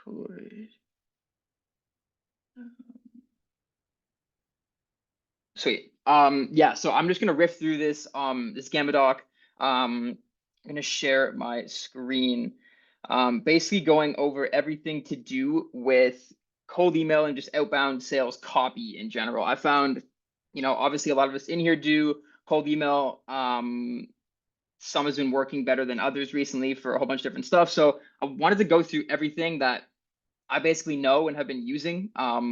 record. Sweet. Yeah, so I'm just gonna riff through this Gamma doc. I'm gonna share my screen. Basically going over everything to do with cold email and just outbound sales copy in general. I found, obviously a lot of us in here do cold email. Some has been working better than others recently for a whole bunch of different stuff. So I wanted to go through everything that I basically know and have been using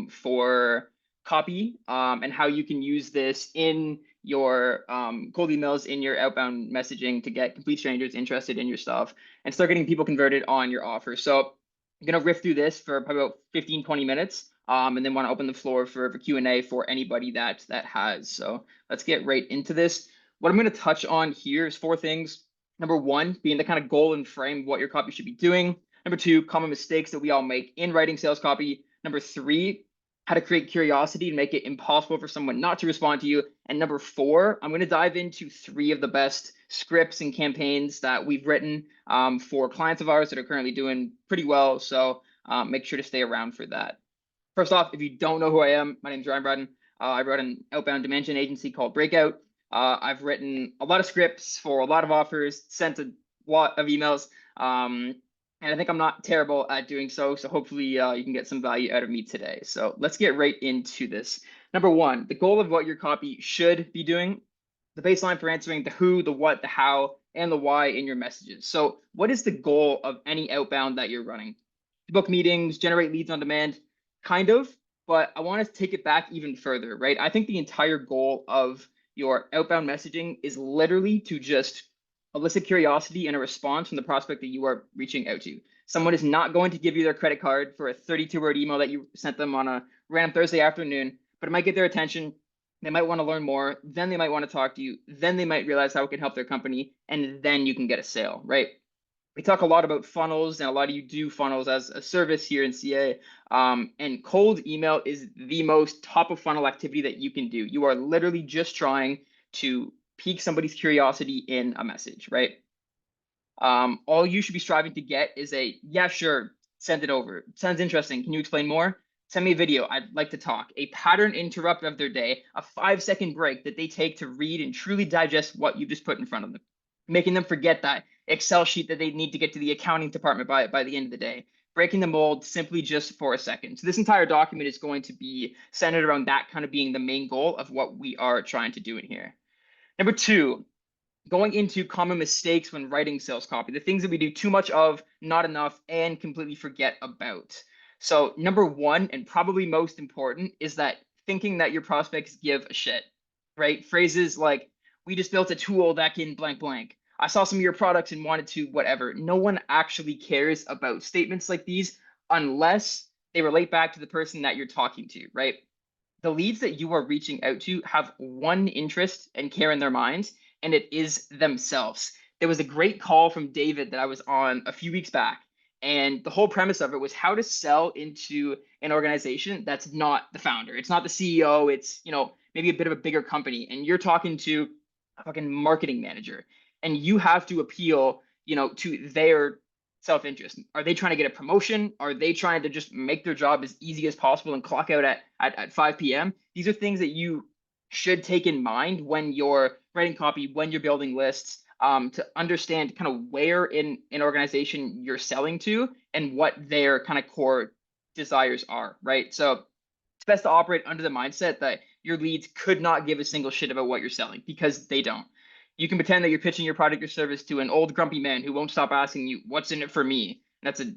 for copy and how you can use this in your cold emails, in your outbound messaging to get complete strangers interested in your stuff and start getting people converted on your offer. So I'm going to riff through this for probably about 15, 20 minutes and then want to open the floor for Q&A for anybody that has. So let's get right into this. What I'm going to touch on here is 4 things. Number 1 being the kind of goal and frame of what your copy should be doing. Number 2, common mistakes that we all make in writing sales copy. Number 3, how to create curiosity and make it impossible for someone not to respond to you. And number 4, I'm going to dive into 3 of the best scripts and campaigns that we've written for clients of ours that are currently doing pretty well. So make sure to stay around for that. First off, if you don't know who I am, my name is Ryan Bradden. I run an outbound demand gen agency called Breakout. I've written a lot of scripts for a lot of offers, sent a lot of emails. And I think I'm not terrible at doing so. So hopefully you can get some value out of me today. So let's get right into this. Number 1, the goal of what your copy should be doing, the baseline for answering the who, the what, the how, and the why in your messages. So what is the goal of any outbound that you're running? Book meetings, generate leads on demand, kind of, but I want to take it back even further, right? I think the entire goal of your outbound messaging is literally to just elicit curiosity and a response from the prospect that you are reaching out to. Someone is not going to give you their credit card for a 32-word email that you sent them on a random Thursday afternoon, but it might get their attention. They might want to learn more. Then they might want to talk to you. Then they might realize how it can help their company. And then you can get a sale, right? We talk a lot about funnels, and a lot of you do funnels as a service here in CA. And cold email is the most top of funnel activity that you can do. You are literally just trying to pique somebody's curiosity in a message, right? All you should be striving to get is a, yeah, sure, send it over. Sounds interesting. Can you explain more? Send me a video. I'd like to talk. A pattern interrupt of their day, a 5-second break that they take to read and truly digest what you just put in front of them, making them forget that Excel sheet that they need to get to the accounting department by the end of the day, breaking the mold simply just for a second. So this entire document is going to be centered around that kind of being the main goal of what we are trying to do in here. Number 2, going into common mistakes when writing sales copy, the things that we do too much of, not enough, and completely forget about. So number 1, and probably most important, is that thinking that your prospects give a shit, right? Phrases like, we just built a tool that can blank blank. I saw some of your products and wanted to whatever. No one actually cares about statements like these unless they relate back to the person that you're talking to, right? The leads that you are reaching out to have one interest and care in their minds, and it is themselves. There was a great call from David that I was on a few weeks back, and the whole premise of it was how to sell into an organization that's not the founder. It's not the CEO. It's, maybe a bit of a bigger company, and you're talking to a fucking marketing manager, and you have to appeal, to their self-interest. Are they trying to get a promotion? Are they trying to just make their job as easy as possible and clock out at 5 p.m.? These are things that you should take in mind when you're writing copy, when you're building lists, to understand kind of where in an organization you're selling to and what their kind of core desires are, right? So it's best to operate under the mindset that your leads could not give a single shit about what you're selling, because they don't. You can pretend that you're pitching your product or service to an old grumpy man who won't stop asking you, what's in it for me? That's a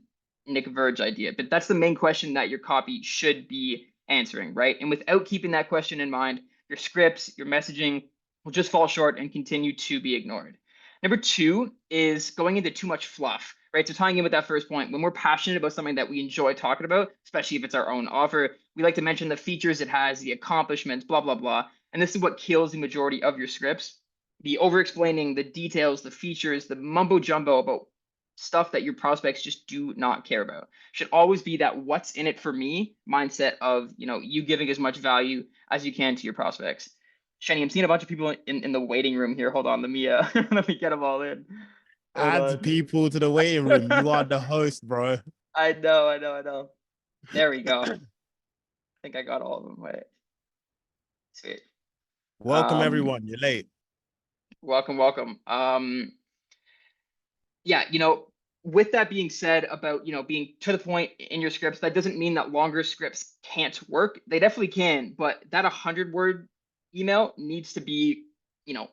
Nick Verge idea, but that's the main question that your copy should be answering, right? And without keeping that question in mind, your scripts, your messaging will just fall short and continue to be ignored. Number 2 is going into too much fluff, right? So tying in with that first point, when we're passionate about something that we enjoy talking about, especially if it's our own offer, we like to mention the features it has, the accomplishments, blah, blah, blah. And this is what kills the majority of your scripts. The over-explaining, the details, the features, the mumbo jumbo about stuff that your prospects just do not care about should always be that what's in it for me mindset of, you giving as much value as you can to your prospects. Shenny, I'm seeing a bunch of people in the waiting room here. Hold on, let me let me get them all in. Hold Add on. people to the waiting room. You are the host, bro. I know, I know, I know. There we go. I think I got all of them. Wait, sweet. Welcome, Um, everyone. You're late. welcome, welcome. Yeah, with that being said about, being to the point in your scripts, that doesn't mean that longer scripts can't work. They definitely can, but that 100-word email needs to be,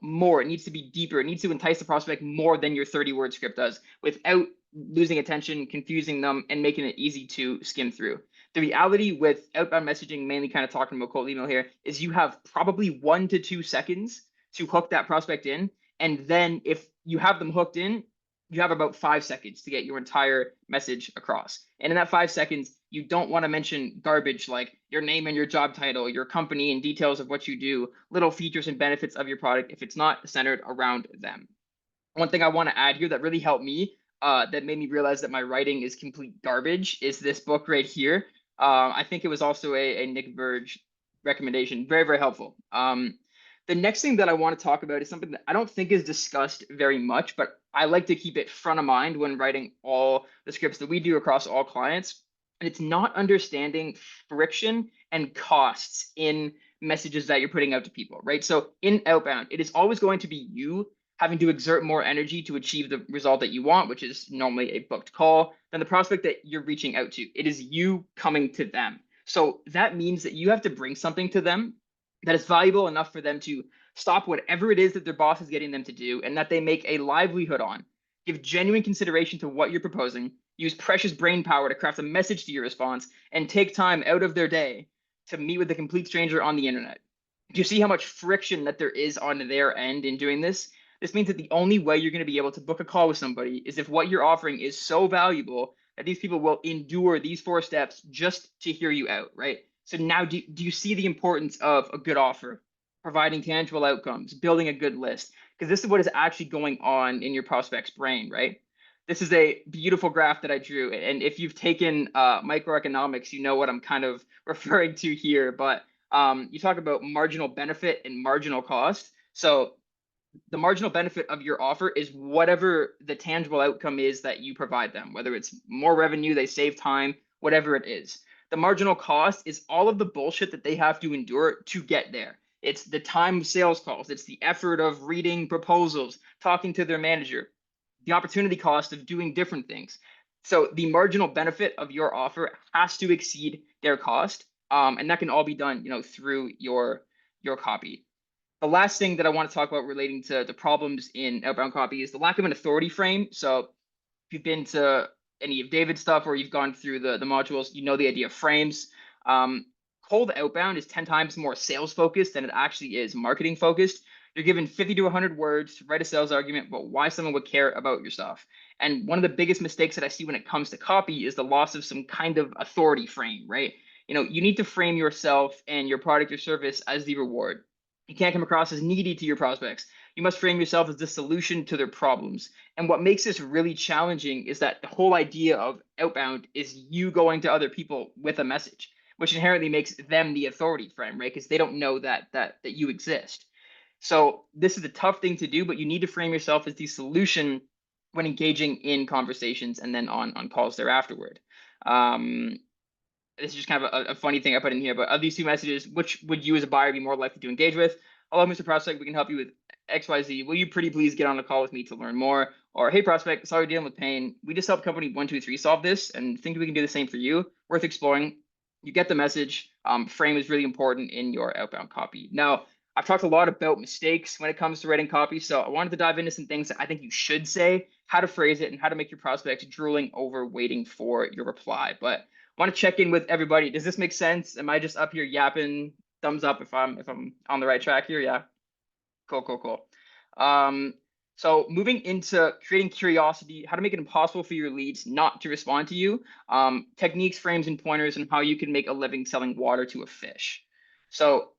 more. It needs to be deeper. It needs to entice the prospect more than your 30-word script does without losing attention, confusing them, and making it easy to skim through. The reality with outbound messaging, mainly kind of talking about cold email here, is you have probably 1 to 2 seconds to hook that prospect in. And then if you have them hooked in, you have about 5 seconds to get your entire message across. And in that 5 seconds, you don't want to mention garbage like your name and your job title, your company and details of what you do, little features and benefits of your product if it's not centered around them. One thing I want to add here that really helped me, that made me realize that my writing is complete garbage, is this book right here. I think it was also a Nick Verge recommendation. Very, very helpful. The next thing that I want to talk about is something that I don't think is discussed very much, but I like to keep it front of mind when writing all the scripts that we do across all clients. And it's not understanding friction and costs in messages that you're putting out to people, right? So in outbound, it is always going to be you having to exert more energy to achieve the result that you want, which is normally a booked call, than the prospect that you're reaching out to. It is you coming to them. So that means that you have to bring something to them that is valuable enough for them to stop whatever it is that their boss is getting them to do and that they make a livelihood on. Give genuine consideration to what you're proposing, use precious brain power to craft a message to your response, and take time out of their day to meet with a complete stranger on the internet. Do you see how much friction that there is on their end in doing this? This means that the only way you're going to be able to book a call with somebody is if what you're offering is so valuable that these people will endure these 4 steps just to hear you out, right? So now do you see the importance of a good offer, providing tangible outcomes, building a good list? Because this is what is actually going on in your prospect's brain, right? This is a beautiful graph that I drew. And if you've taken microeconomics, you know what I'm kind of referring to here. But you talk about marginal benefit and marginal cost. So the marginal benefit of your offer is whatever the tangible outcome is that you provide them, whether it's more revenue, they save time, whatever it is. The marginal cost is all of the bullshit that they have to endure to get there. It's the time of sales calls, it's the effort of reading proposals, talking to their manager, the opportunity cost of doing different things. So the marginal benefit of your offer has to exceed their cost, and that can all be done, through your copy. The last thing that I want to talk about relating to the problems in outbound copy is the lack of an authority frame. So if you've been to any of David's stuff or you've gone through the modules, you know the idea of frames. Um, Cold outbound is 10 times more sales focused than it actually is marketing focused. You're given 50 to 100 words to write a sales argument about why someone would care about your stuff. And one of the biggest mistakes that I see when it comes to copy is the loss of some kind of authority frame, right? You need to frame yourself and your product or service as the reward. You can't come across as needy to your prospects. You must frame yourself as the solution to their problems. And what makes this really challenging is that the whole idea of outbound is you going to other people with a message, which inherently makes them the authority frame, right? Because they don't know that you exist. So this is a tough thing to do, but you need to frame yourself as the solution when engaging in conversations and then on calls thereafterward. Um, this is just kind of a funny thing I put in here, but of these two messages, which would you as a buyer be more likely to engage with? Hello, Mr. Prospect, we can help you with XYZ. Will you pretty please get on a call with me to learn more? Or, hey, Prospect, sorry you're dealing with pain. We just helped company 123 solve this and think we can do the same for you. Worth exploring. You get the message. Frame is really important in your outbound copy. Now, I've talked a lot about mistakes when it comes to writing copy, so I wanted to dive into some things that I think you should say, how to phrase it, and how to make your prospects drooling over waiting for your reply. But want to check in with everybody. Does this make sense? Am I just up here yapping? Thumbs up if I'm on the right track here. Yeah. Cool, cool, cool. So moving into creating curiosity, how to make it impossible for your leads not to respond to you, techniques, frames, and pointers, and how you can make a living selling water to a fish. So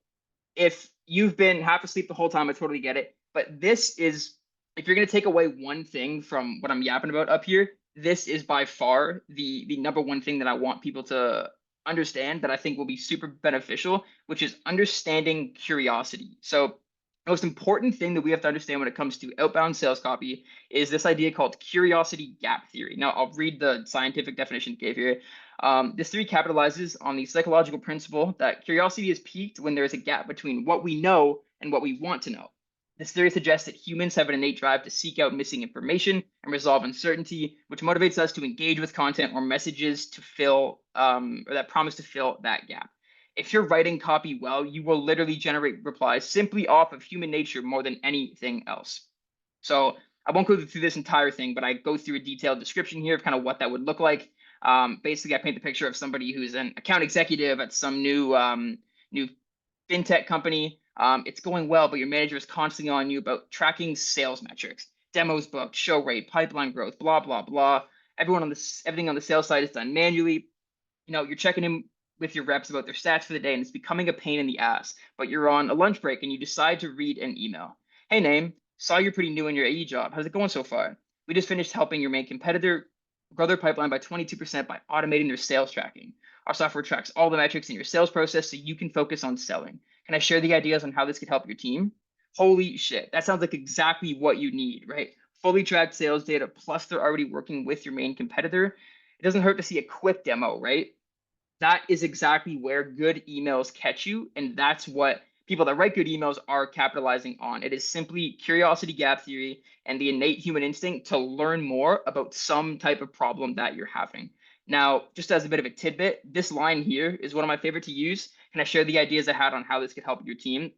if you've been half asleep the whole time, I totally get it. But this is, if you're going to take away one thing from what I'm yapping about up here, this is by far the number one thing that I want people to understand that I think will be super beneficial, which is understanding curiosity. So The most important thing that we have to understand when it comes to outbound sales copy is this idea called curiosity gap theory. Now, I'll read the scientific definition it gave here. This theory capitalizes on the psychological principle that curiosity is piqued when there is a gap between what we know and what we want to know. This theory suggests that humans have an innate drive to seek out missing information and resolve uncertainty, which motivates us to engage with content or messages to fill or that promise to fill that gap. If you're writing copy well, you will literally generate replies simply off of human nature more than anything else. So I won't go through this entire thing, but I go through a detailed description here of kind of what that would look like. Basically, I paint the picture of somebody who's an account executive at some new fintech company. It's going well, but your manager is constantly on you about tracking sales metrics, demos booked, show rate, pipeline growth, blah blah blah. Everything on the sales side is done manually. You're checking in with your reps about their stats for the day, and it's becoming a pain in the ass. But you're on a lunch break and you decide to read an email. Hey, name, saw you're pretty new in your AE job. How's it going so far? We just finished helping your main competitor grow their pipeline by 22% by automating their sales tracking. Our software tracks all the metrics in your sales process so you can focus on selling. Can I share the ideas on how this could help your team? Holy shit, that sounds like exactly what you need, right? Fully tracked sales data, plus they're already working with your main competitor. It doesn't hurt to see a quick demo, right? That is exactly where good emails catch you. And that's what people that write good emails are capitalizing on. It is simply curiosity gap theory and the innate human instinct to learn more about some type of problem that you're having. Now, just as a bit of a tidbit, this line here is one of my favorite to use. Can I share the ideas I had on how this could help your team?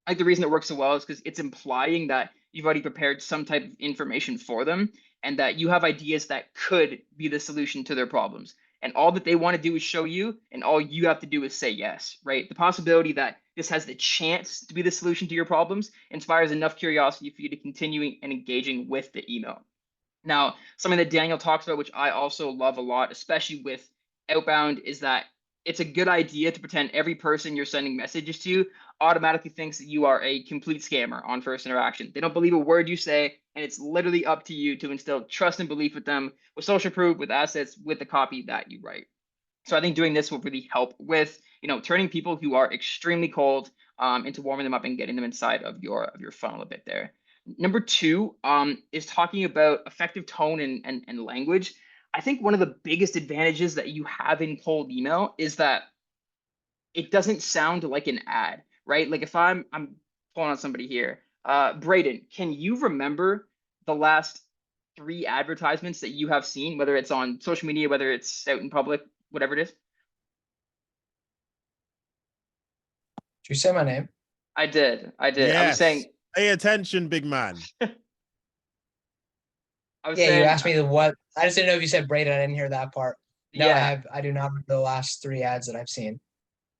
Like the reason it works so well is because it's implying that you've already prepared some type of information for them and that you have ideas that could be the solution to their problems. And all that they want to do is show you, and all you have to do is say yes, right? The possibility that this has the chance to be the solution to your problems inspires enough curiosity for you to continue and engaging with the email. Now, something that Daniel talks about, which I also love a lot, especially with outbound, is that it's a good idea to pretend every person you're sending messages to automatically thinks that you are a complete scammer on first interaction. They don't believe a word you say, and it's literally up to you to instill trust and belief with them with social proof, with assets, with the copy that you write. So I think doing this will really help with, turning people who are extremely cold into warming them up and getting them inside of your funnel a bit there. Number two is talking about effective tone and language. I think one of the biggest advantages that you have in cold email is that it doesn't sound like an ad, right? Like if I'm pulling on somebody here, Braden, can you remember the last 3 advertisements that you have seen, whether it's on social media, whether it's out in public, whatever it is? Did you say my name? I did. I was Yes. saying, Pay attention, big man. Yeah, you asked me what. I just didn't know if you said Braden. I didn't hear that part. No, yeah, I do not remember the last 3 ads that I've seen.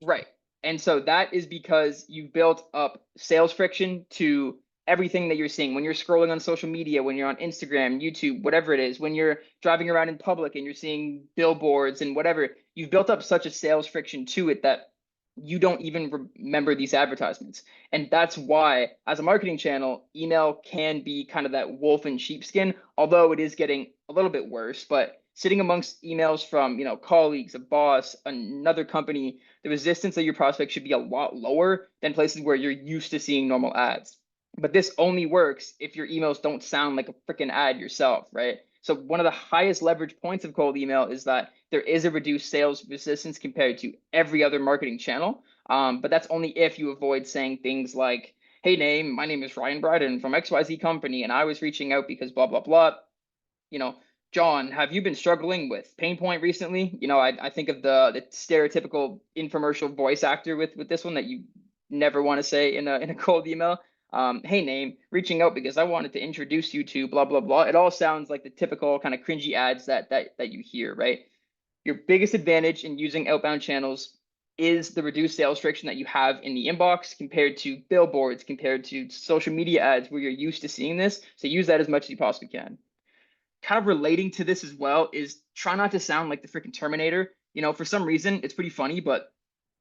right. And so that is because you've built up sales friction to everything that you're seeing when you're scrolling on social media, when you're on Instagram, YouTube, whatever it is, when you're driving around in public and you're seeing billboards and whatever, you've built up such a sales friction to it that you don't even remember these advertisements. And that's why, as a marketing channel, email can be kind of that wolf in sheepskin, although it is getting a little bit worse. But sitting amongst emails from, colleagues, a boss, another company, the resistance of your prospect should be a lot lower than places where you're used to seeing normal ads. But this only works if your emails don't sound like a freaking ad yourself, right? So one of the highest leverage points of cold email is that there is a reduced sales resistance compared to every other marketing channel. But that's only if you avoid saying things like, hey, my name is Ryan Bryden from XYZ company, and I was reaching out because blah, blah, blah. John, have you been struggling with pain point recently? I think of the stereotypical infomercial voice actor with this one that you never want to say in a cold email. Hey, reaching out because I wanted to introduce you to blah, blah, blah. It all sounds like the typical kind of cringy ads that you hear, right? Your biggest advantage in using outbound channels is the reduced sales friction that you have in the inbox compared to billboards, compared to social media ads where you're used to seeing this. So use that as much as you possibly can. Kind of relating to this as well is try not to sound like the freaking Terminator. For some reason, it's pretty funny, but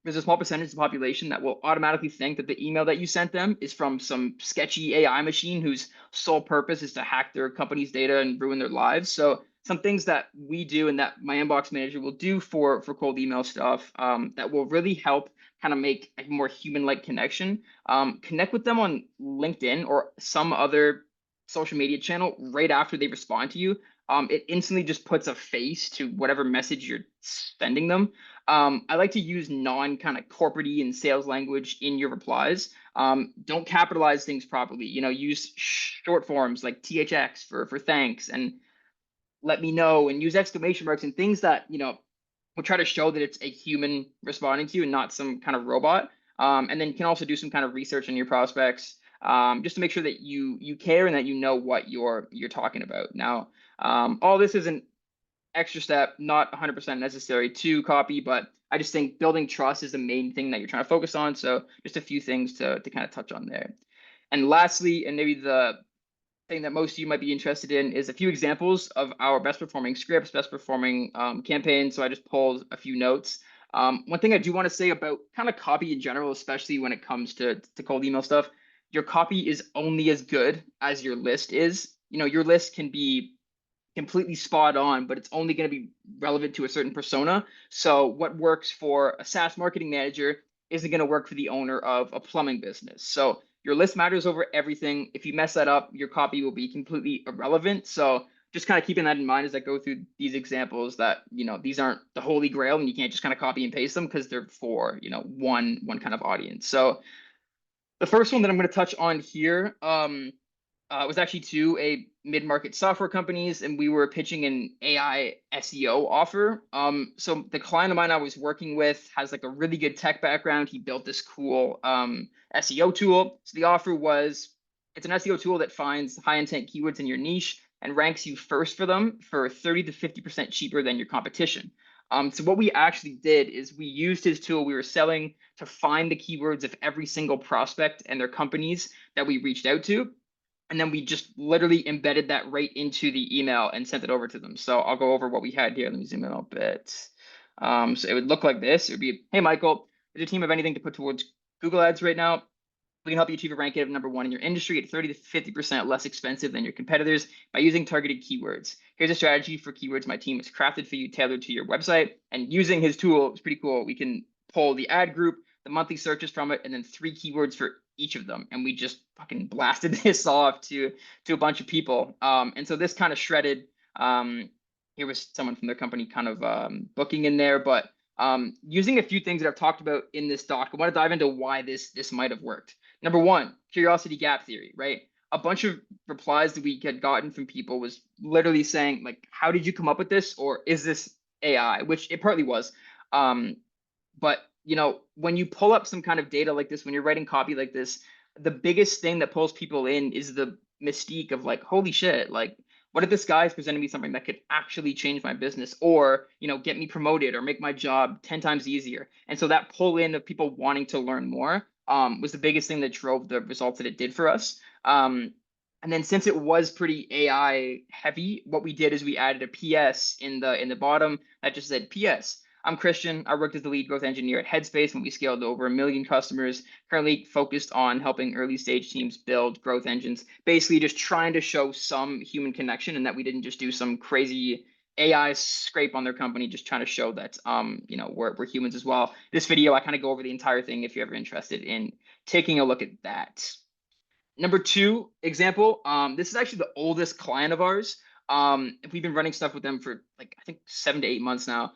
there's a small percentage of the population that will automatically think that the email that you sent them is from some sketchy AI machine whose sole purpose is to hack their company's data and ruin their lives. So some things that we do and that my inbox manager will do for cold email stuff that will really help kind of make a more human-like connection. Connect with them on LinkedIn or some other social media channel right after they respond to you. It instantly just puts a face to whatever message you're sending them. I like to use non kind of corporate-y and sales language in your replies. Don't capitalize things properly. Use short forms like THX for thanks and let me know, and use exclamation marks and things that will try to show that it's a human responding to you and not some kind of robot. And then you can also do some kind of research on your prospects, just to make sure that you care and that you know what you're talking about. Now, all this is an extra step, not 100% necessary to copy, but I just think building trust is the main thing that you're trying to focus on. So just a few things to kind of touch on there. And lastly, and maybe the thing that most of you might be interested in, is a few examples of our best performing scripts, best performing campaigns. So I just pulled a few notes. One thing I do want to say about kind of copy in general, especially when it comes to cold email stuff, your copy is only as good as your list is. Your list can be completely spot on, but it's only going to be relevant to a certain persona. So what works for a SaaS marketing manager isn't going to work for the owner of a plumbing business. So your list matters over everything. If you mess that up, your copy will be completely irrelevant. So just kind of keeping that in mind as I go through these examples, that these aren't the holy grail and you can't just kind of copy and paste them, because they're for one kind of audience. So the first one that I'm going to touch on here was actually to a mid-market software companies, and we were pitching an AI SEO offer. So the client of mine I was working with has like a really good tech background. He built this cool SEO tool. So the offer was, it's an SEO tool that finds high intent keywords in your niche and ranks you first for them for 30 to 50% cheaper than your competition. So what we actually did is we used his tool we were selling to find the keywords of every single prospect and their companies that we reached out to. And then we just literally embedded that right into the email and sent it over to them. So I'll go over what we had here. Let me zoom in a bit. So it would look like this. It would be, hey, Michael, does your team have anything to put towards Google Ads right now? We can help you achieve a ranking of #1 in your industry at 30 to 50% less expensive than your competitors by using targeted keywords. Here's a strategy for keywords my team has crafted for you, tailored to your website. And using his tool, it's pretty cool. We can pull the ad group, the monthly searches from it, and then 3 keywords for each of them. And we just fucking blasted this off to a bunch of people. And so this kind of shredded, here was someone from their company kind of booking in there, but using a few things that I've talked about in this doc, I want to dive into why this might have worked. #1, curiosity gap theory, right? A bunch of replies that we had gotten from people was literally saying, like, how did you come up with this? Or is this AI? Which it partly was. But when you pull up some kind of data like this, when you're writing copy like this, the biggest thing that pulls people in is the mystique of like, holy shit, like, what if this guy is presenting me something that could actually change my business, or get me promoted or make my job 10 times easier? And so that pull in of people wanting to learn more was the biggest thing that drove the results that it did for us. And then since it was pretty AI heavy, what we did is we added a PS in the bottom that just said, PS, I'm Christian. I worked as the lead growth engineer at Headspace when we scaled to over 1 million customers, currently focused on helping early stage teams build growth engines, basically just trying to show some human connection, and that we didn't just do some crazy AI scrape on their company, just trying to show that we're humans as well. This video, I kind of go over the entire thing if you're ever interested in taking a look at that. #2 example, this is actually the oldest client of ours. We've been running stuff with them for like, I think 7 to 8 months now.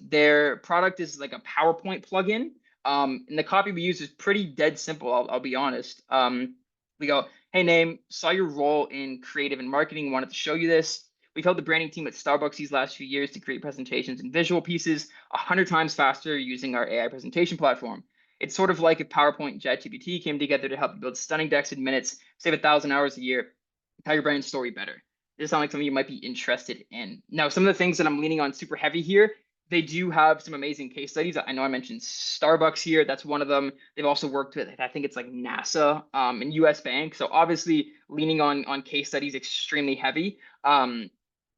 Their product is like a PowerPoint plugin. And the copy we use is pretty dead simple, I'll be honest. We go, hey, name, saw your role in creative and marketing, wanted to show you this. We've helped the branding team at Starbucks these last few years to create presentations and visual pieces 100 times faster using our AI presentation platform. It's sort of like if PowerPoint and ChatGPT came together to help you build stunning decks in minutes, save 1,000 hours a year, tell your brand story better. This sounds like something you might be interested in. Now, some of the things that I'm leaning on super heavy here, they do have some amazing case studies. I know I mentioned Starbucks here. That's one of them. They've also worked with, I think it's like NASA and US Bank. So obviously leaning on case studies extremely heavy.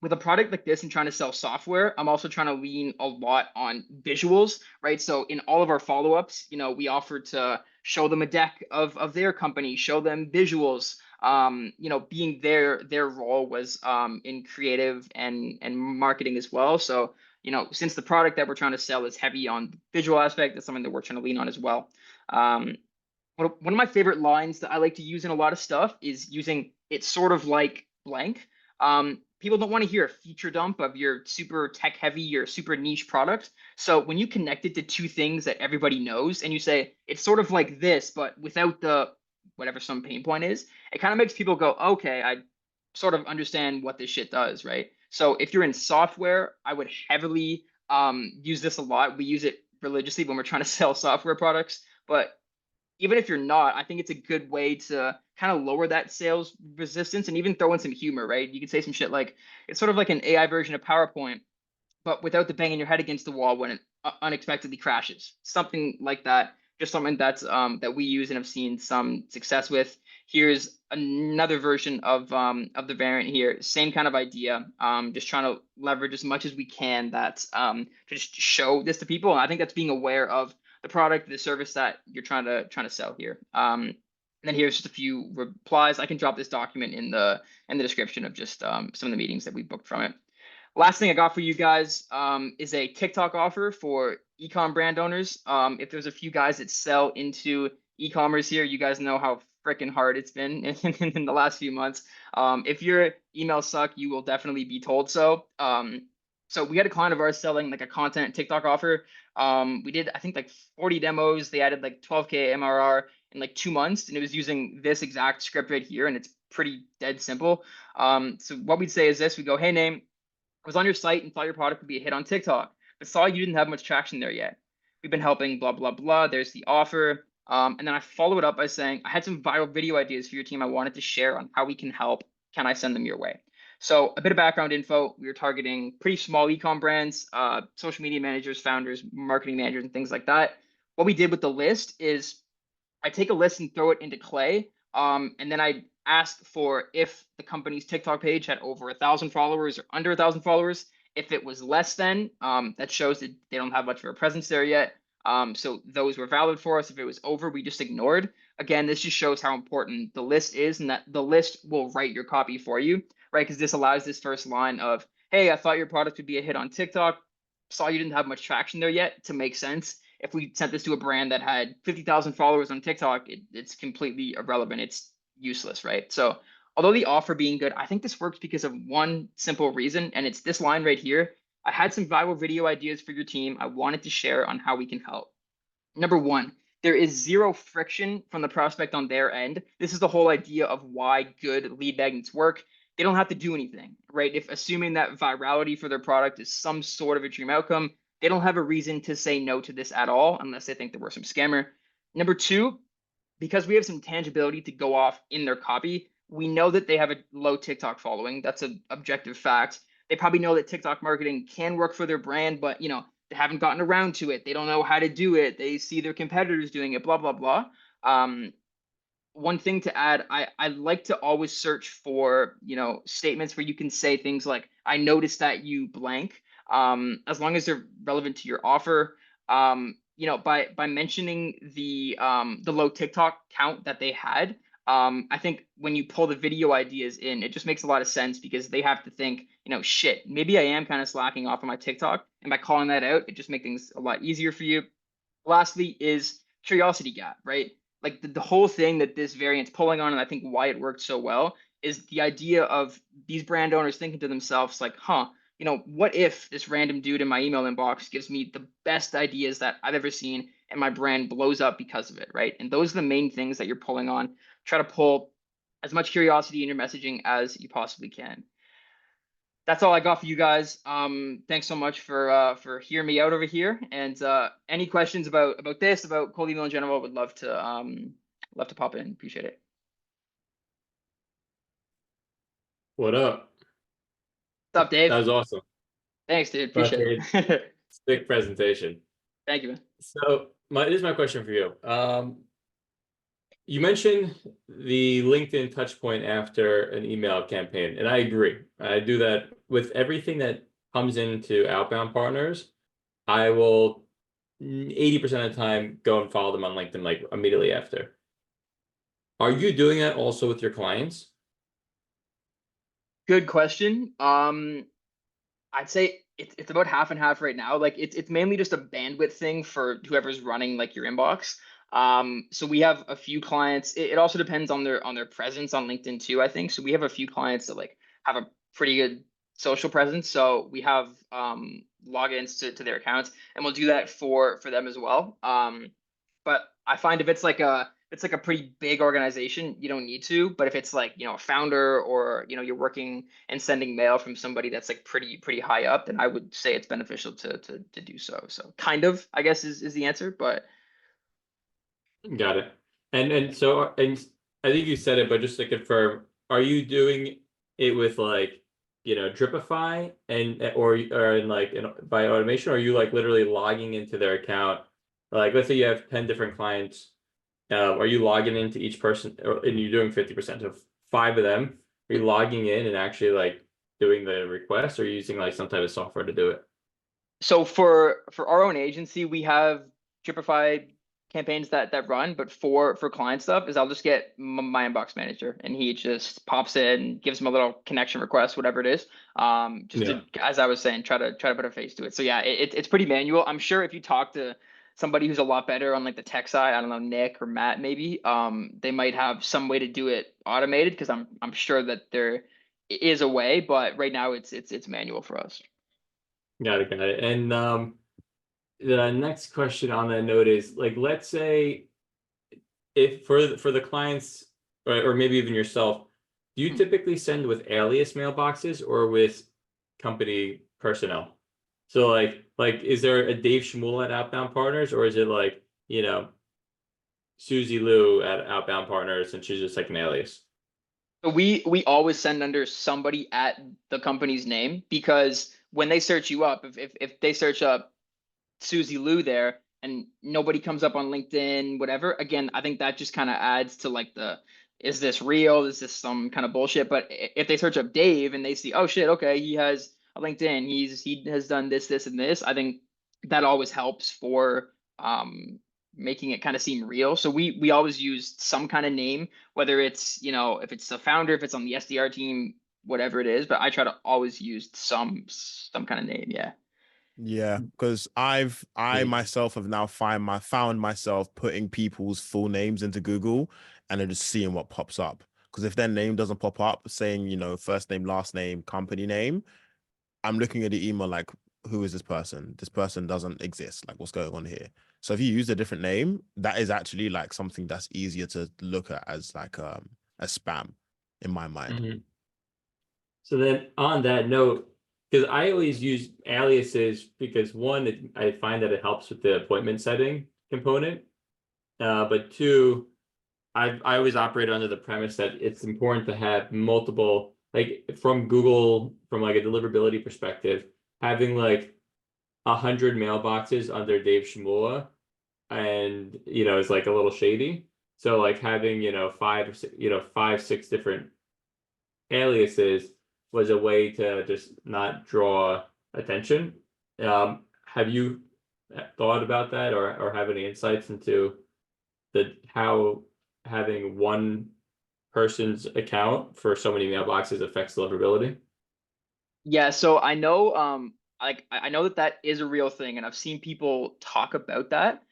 With a product like this and trying to sell software, I'm also trying to lean a lot on visuals, right? So in all of our follow-ups, we offer to show them a deck of their company, show them visuals. you know, being their role was in creative and marketing as well. So, you know, since the product that we're trying to sell is heavy on the visual aspect, that's something that we're trying to lean on as well. One of my favorite lines that I like to use in a lot of stuff is using "it's sort of like blank." People don't want to hear a feature dump of your super tech heavy or super niche product. So when you connect it to two things that everybody knows and you say it's sort of like this, but without the whatever some pain point is, it kind of makes people go, okay, I sort of understand what this shit does, right? So if you're in software, I would heavily use this a lot. We use it religiously when we're trying to sell software products, but even if you're not, I think it's a good way to kind of lower that sales resistance and even throw in some humor, right? You could say some shit like, it's sort of like an AI version of PowerPoint, but without the banging your head against the wall when it unexpectedly crashes. Something like that. Just something that's that we use and have seen some success with. Here's another version of the variant here. Same kind of idea. Just trying to leverage as much as we can that to just show this to people. And I think that's being aware of the product, the service that you're trying to sell here. And then here's just a few replies. I can drop this document in the description of just some of the meetings that we booked from it. Last thing I got for you guys is a TikTok offer for ecom brand owners. If there's a few guys that sell into e-commerce here, you guys know how freaking hard it's been in the last few months. If your emails suck, you will definitely be told so. So we had a client of ours selling like a content TikTok offer. We did, I think, like 40 demos. They added like 12K MRR in like 2 months, and it was using this exact script right here, and it's pretty dead simple. So what we'd say is this: we go, hey, name, I was on your site and thought your product would be a hit on TikTok, but saw you didn't have much traction there yet. We've been helping, blah, blah, blah. There's the offer. And then I follow it up by saying, I had some viral video ideas for your team I wanted to share on how we can help. Can I send them your way? So a bit of background info. We were targeting pretty small ecom brands, social media managers, founders, marketing managers, and things like that. What we did with the list is I take a list and throw it into Clay. And then I ask for if the company's TikTok page had over 1,000 followers or under 1,000 followers. If it was less than, that shows that they don't have much of a presence there yet. So those were valid for us. If it was over, we just ignored. Again, this just shows how important the list is and that the list will write your copy for you, right? Because this allows this first line of, hey, I thought your product would be a hit on TikTok. Saw you didn't have much traction there yet to make sense. If we sent this to a brand that had 50,000 followers on TikTok, it's completely irrelevant. It's useless, right? So although the offer being good, I think this works because of one simple reason, and it's this line right here. I had some viral video ideas for your team I wanted to share on how we can help. Number one, there is zero friction from the prospect on their end. This is the whole idea of why good lead magnets work. They don't have to do anything, right? If assuming that virality for their product is some sort of a dream outcome, they don't have a reason to say no to this at all unless they think there was some scammer. Number two, because we have some tangibility to go off in their copy, we know that they have a low TikTok following. That's an objective fact. They probably know that TikTok marketing can work for their brand, but you know, they haven't gotten around to it. They don't know how to do it. They see their competitors doing it, blah, blah, blah. One thing to add, I like to always search for, you know, statements where you can say things like, I noticed that you blank, as long as they're relevant to your offer. You know, by mentioning the low TikTok count that they had, I think when you pull the video ideas in, it just makes a lot of sense because they have to think, you know, shit, maybe I am kind of slacking off on my TikTok. And by calling that out, it just makes things a lot easier for you. Lastly is curiosity gap, right? Like the whole thing that this variant's pulling on, and I think why it worked so well, is the idea of these brand owners thinking to themselves like, huh, you know, what if this random dude in my email inbox gives me the best ideas that I've ever seen and my brand blows up because of it, right? And those are the main things that you're pulling on. Try to pull as much curiosity in your messaging as you possibly can. That's all I got for you guys. Thanks so much for hearing me out over here. And any questions about this, about cold email in general, would love to pop in. Appreciate it. What up? What's up, Dave? That was awesome. Thanks, dude. Appreciate it. Sick presentation. Thank you, man. So this is my question for you. You mentioned the LinkedIn touch point after an email campaign, and I agree. I do that with everything that comes into outbound partners. I will 80% of the time go and follow them on LinkedIn like immediately after. Are you doing that also with your clients? Good question. I'd say it's about half and half right now. Like it's mainly just a bandwidth thing for whoever's running like your inbox. So we have a few clients. It also depends on their presence on LinkedIn too, I think. So we have a few clients that like have a pretty good social presence. So we have logins to their accounts, and we'll do that for them as well. But I find if it's like a pretty big organization, you don't need to. But if it's like, a founder, or, you're working and sending mail from somebody that's like pretty high up, then I would say it's beneficial to do so. So kind of, I guess, is the answer. But Got it. And so, and I think you said it, but just to confirm, are you doing it with like, Dripify or in like by automation, or are you like literally logging into their account? Like, let's say you have 10 different clients. Are you logging into each person, and you're doing 50% of 5 of them? Are you logging in and actually like doing the request, or are you using like some type of software to do it? so for our own agency, we have Dripify campaigns that run. But for client stuff, is I'll just get my inbox manager, and he just pops in, gives him a little connection request, whatever it is. Just Yeah. to, as I was saying, try to put a face to it. So yeah, it's pretty manual. I'm sure if you talk to somebody who's a lot better on like the tech side, I don't know, Nick or Matt maybe, they might have some way to do it automated, because I'm sure that there is a way, but right now it's manual for us. Got it. And the next question on that note is like, let's say if for the clients, or maybe even yourself, do you typically send with alias mailboxes or with company personnel? So like is there a Dave Schmuel at Outbound Partners, or is it like, Susie Lou at Outbound Partners and she's just like an alias? So we always send under somebody at the company's name, because when they search you up, if they search up Susie Lou there and nobody comes up on LinkedIn, whatever, again, I think that just kind of adds to like is this real? Is this some kind of bullshit? But if they search up Dave and they see, oh shit, okay, he has a LinkedIn, he has done this and this, I think that always helps for making it kind of seem real. So we always use some kind of name, whether it's, if it's the founder, if it's on the SDR team, whatever it is, but I try to always use some kind of name. Yeah. Yeah, because I myself have now found myself putting people's full names into Google and then just seeing what pops up. Because if their name doesn't pop up saying, first name, last name, company name, I'm looking at the email like, who is this person? This person doesn't exist. Like, what's going on here? So if you use a different name, that is actually like something that's easier to look at as like a spam in my mind. Mm-hmm. So then on that note, because I always use aliases because one, I find that it helps with the appointment setting component. But two, I always operate under the premise that it's important to have multiple, like from Google, from like a deliverability perspective, having like 100 mailboxes under Dave Shmula, and it's like a little shady. So like having 5, 6 different aliases was a way to just not draw attention. Have you thought about that, or have any insights into how having one person's account for so many mailboxes affects deliverability? Yeah, so I know like I know that is a real thing, and I've seen people talk about that.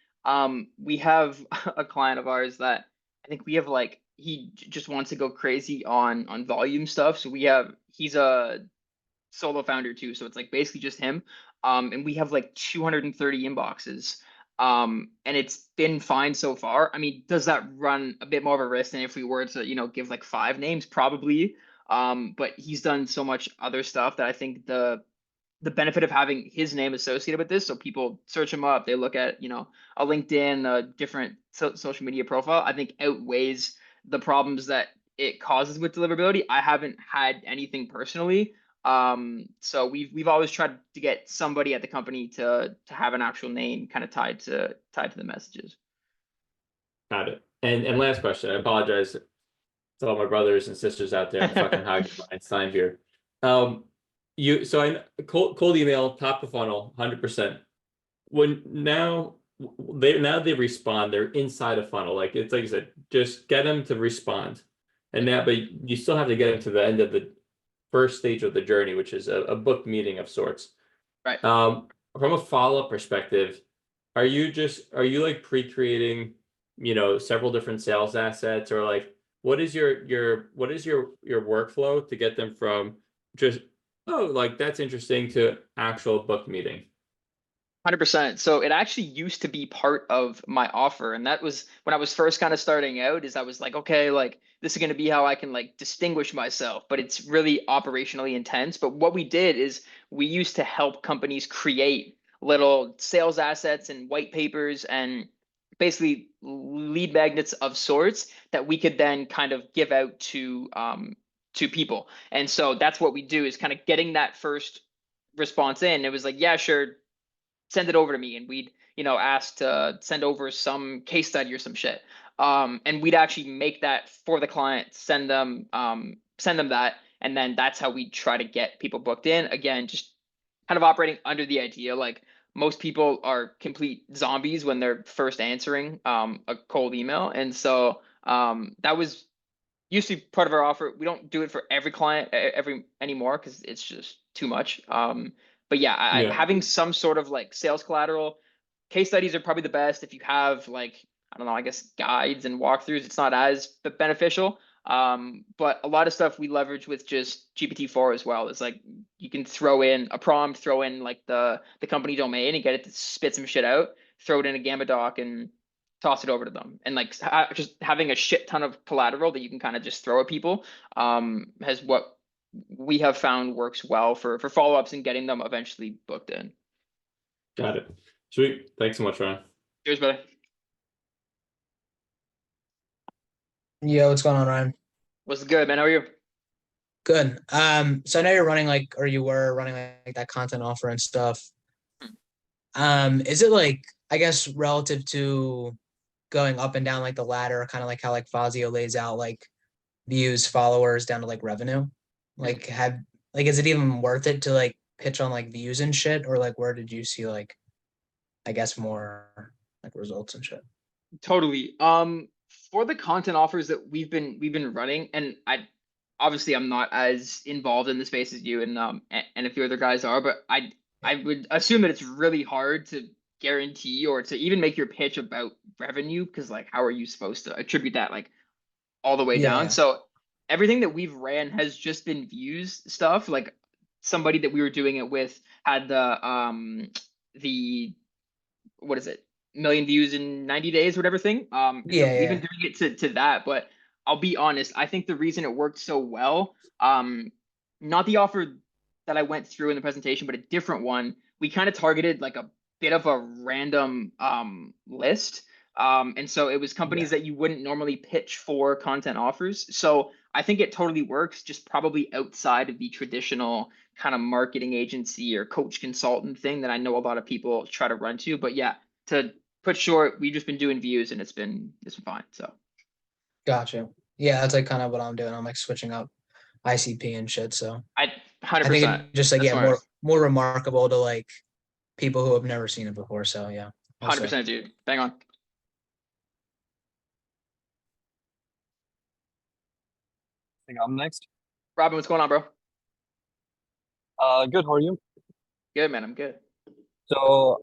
We have a client of ours that I think we have like just wants to go crazy on volume stuff. So he's a solo founder too, so it's like basically just him. And we have like 230 inboxes. And it's been fine so far. I mean, does that run a bit more of a risk than if we were to, give like 5 names? Probably. But he's done so much other stuff that I think the benefit of having his name associated with this, so people search him up, they look at, a LinkedIn, a different social media profile, I think outweighs the problems that it causes with deliverability. I haven't had anything personally. So we've always tried to get somebody at the company to have an actual name kind of tied to the messages. Got it. And last question, I apologize to all my brothers and sisters out there. I'm fucking hogging my time here. So I cold email, top of funnel, 100%. When now they respond, they're inside a funnel. Like it's like you said, just get them to respond. And now, but you still have to get them to the end of the first stage of the journey, which is a booked meeting of sorts. Right. From a follow-up perspective, are you like pre-creating, several different sales assets, or like what is your workflow to get them from just, oh, like that's interesting, to actual booked meeting? 100%. So it actually used to be part of my offer. And that was when I was first kind of starting out, is I was like, okay, like this is going to be how I can like distinguish myself, but it's really operationally intense. But what we did is we used to help companies create little sales assets and white papers and basically lead magnets of sorts that we could then kind of give out to people. And so that's what we do, is kind of getting that first response in. It was like, yeah, sure, send it over to me, and we'd ask to send over some case study or some shit, and we'd actually make that for the client, send them that, and then that's how we try to get people booked in. Again, just kind of operating under the idea, like most people are complete zombies when they're first answering a cold email, and so that was used to be part of our offer. We don't do it for every client anymore because it's just too much. But yeah, Yeah. having some sort of like sales collateral, case studies are probably the best. If you have like, I don't know, I guess guides and walkthroughs, it's not as beneficial. But a lot of stuff we leverage with just GPT-4 as well. It's like you can throw in a prompt, throw in like the company domain and get it to spit some shit out, throw it in a Gamma doc and toss it over to them. And like just having a shit ton of collateral that you can kind of just throw at people has what we have found works well for follow-ups and getting them eventually booked in. Got it. Sweet. Thanks so much, Ryan. Cheers, buddy. Yo, what's going on, Ryan? What's good, man? How are you? Good. So I know you're running you were running like that content offer and stuff. Is it like, I guess, relative to going up and down like the ladder, kind of like how like Fazio lays out like views, followers down to like revenue? Like is it even worth it to like pitch on like views and shit, or like where did you see like, I guess, more like results and shit? Totally. For the content offers that we've been running, and I'm not as involved in the space as you and a few other guys are, but I would assume that it's really hard to guarantee or to even make your pitch about revenue, because like how are you supposed to attribute that like all the way down? Yeah. So everything that we've ran has just been views stuff. Like somebody that we were doing it with had the what is it, million views in 90 days, whatever thing. So we've been doing it to that, but I'll be honest, I think the reason it worked so well, not the offer that I went through in the presentation, but a different one, we kind of targeted like a bit of a random list. And so it was companies that you wouldn't normally pitch for content offers. So I think it totally works, just probably outside of the traditional kind of marketing agency or coach consultant thing that I know a lot of people try to run to. But yeah, to put short, we've just been doing views and it's been fine. So Gotcha. Yeah, that's like kind of what I'm doing. I'm like switching up ICP and shit. So I I 100%. think it just like, That's smart. more remarkable to like people who have never seen it before. So yeah. 100%, dude. Bang on. I think I'm next. Robin, what's going on, bro? Good. How are you? Good, man. I'm good. So,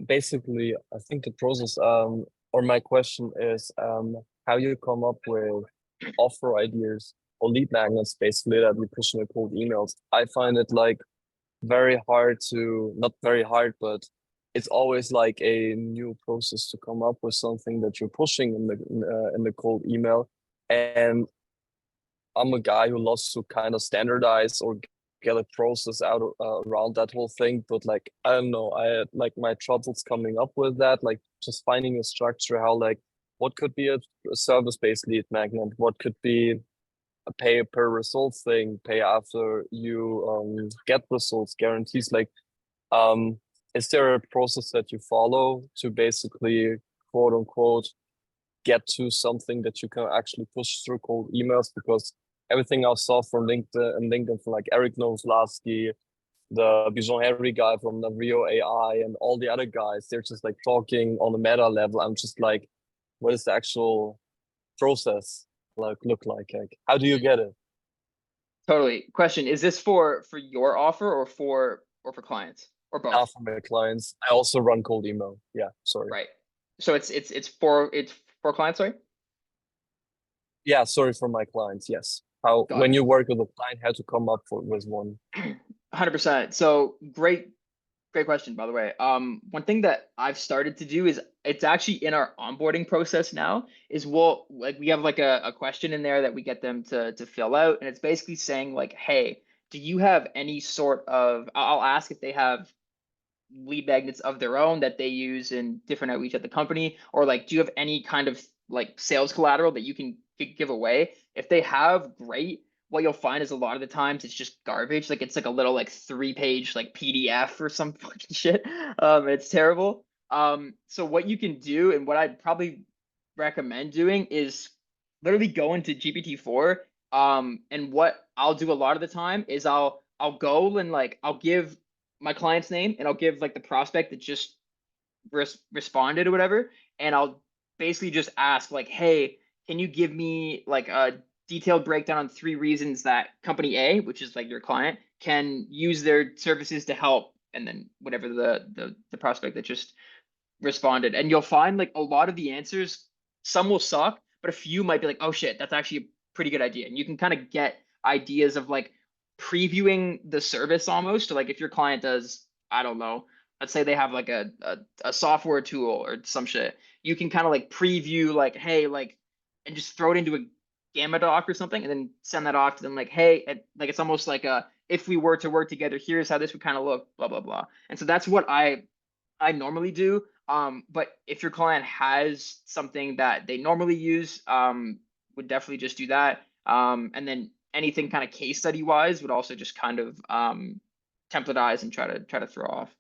basically, I think the process, or my question is, how you come up with offer ideas or lead magnets, basically, that you push in the cold emails. I find it like very hard to, not very hard, but it's always like a new process to come up with something that you're pushing in the cold email. And I'm a guy who loves to kind of standardize or get a process out around that whole thing. But like, I don't know, I had like my troubles coming up with that, like just finding a structure, how like, what could be a service-based lead magnet? What could be a pay per results thing, pay after you get results guarantees? Like, is there a process that you follow to basically, quote unquote, get to something that you can actually push through cold emails? Because everything I saw from LinkedIn from like Eric Nowoslavsky, the Bijon Henry guy from Navrio AI and all the other guys, they're just like talking on the meta level. I'm just like, what is the actual process like look like? Like, how do you get it? Totally. Question, is this for your offer or for clients or both? Not for my clients. I also run cold email. Yeah, sorry. Right. So it's for clients, sorry? Yeah, sorry for my clients. Yes. How Got when it. you work with a client, how to come up with one? 100%. So great question, by the way. One thing that I've started to do is it's actually in our onboarding process now is we have like a question in there that we get them to fill out. And it's basically saying like, hey, do you have any sort of, I'll ask if they have lead magnets of their own that they use in different outreach at the company, or like, do you have any kind of like sales collateral that you can give away? If they have, great. What you'll find is a lot of the times it's just garbage. Like it's like a little like 3-page like PDF or some fucking shit. It's terrible. So what you can do and what I'd probably recommend doing is literally go into GPT-4. And what I'll do a lot of the time is I'll go and like I'll give my client's name and I'll give like the prospect that just responded or whatever, and I'll basically just ask like, hey, can you give me like a detailed breakdown on 3 reasons that company A, which is like your client, can use their services to help, and then whatever the prospect that just responded. And you'll find like a lot of the answers, some will suck, but a few might be like, oh shit, that's actually a pretty good idea. And you can kind of get ideas of like previewing the service almost. Like if your client does, I don't know, let's say they have like a software tool or some shit, you can kind of like preview like, hey, like, and just throw it into a Gamma doc or something, and then send that off to them like, hey, like it's almost like a, if we were to work together, here's how this would kind of look, blah blah blah. And so that's what I normally do. But if your client has something that they normally use, would definitely just do that. And then anything kind of case study wise would also just kind of templatize and try to throw off.